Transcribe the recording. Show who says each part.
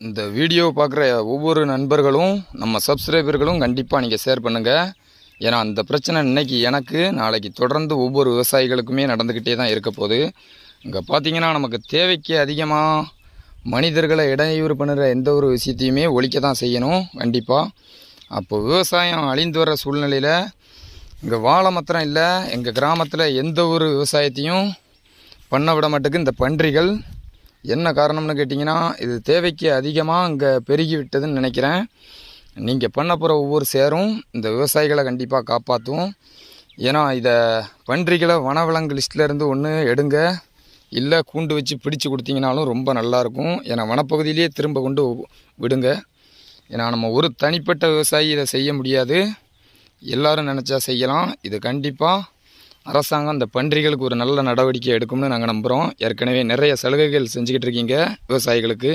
Speaker 1: இந்த வீடியோ பார்க்குற ஒவ்வொரு நண்பர்களும் நம்ம சப்ஸ்கிரைபர்களும் கண்டிப்பாக நீங்கள் ஷேர் பண்ணுங்கள். ஏன்னா அந்த பிரச்சனை இன்றைக்கி எனக்கு நாளைக்கு தொடர்ந்து ஒவ்வொரு விவசாயிகளுக்குமே நடந்துக்கிட்டே தான் இருக்க போகுது. இங்கே பார்த்திங்கன்னா நமக்கு தேவைக்கு அதிகமாக மனிதர்களை இடையூறு பண்ணுற எந்த ஒரு விஷயத்தையுமே ஒழிக்க தான் செய்யணும் கண்டிப்பாக. அப்போ விவசாயம் அழிந்து வர சூழ்நிலையில் இங்கே வாழை மாத்திரம் இல்லை, எங்கள் கிராமத்தில் எந்த ஒரு விவசாயத்தையும் பண்ண விட மாட்டேங்குது இந்த பன்றிகள். என்ன காரணம்னு கேட்டிங்கன்னா, இது தேவைக்கு அதிகமாக இங்கே பெருகி விட்டதுன்னு நினைக்கிறேன். நீங்கள் பண்ண போகிற ஒவ்வொரு சேரும் இந்த விவசாயிகளை கண்டிப்பாக காப்பாற்றும். ஏன்னா இதை பன்றிகளை வனவிலங்கு லிஸ்ட்லேருந்து ஒன்று எடுங்க, இல்லை கூண்டு வச்சு பிடிச்சி கொடுத்தீங்கனாலும் ரொம்ப நல்லாயிருக்கும். ஏன்னா வனப்பகுதியிலேயே திரும்ப கொண்டு விடுங்க. ஏன்னா நம்ம ஒரு தனிப்பட்ட விவசாயி இதை செய்ய முடியாது, எல்லோரும் நினச்சா செய்யலாம். இது கண்டிப்பாக அரசாங்கம் இந்த பன்றிகளுக்கு ஒரு நல்ல நடவடிக்கை எடுக்கும்னு நாங்கள் நம்புகிறோம். ஏற்கனவே நிறைய சலுகைகள் செஞ்சுக்கிட்டு இருக்கீங்க விவசாயிகளுக்கு.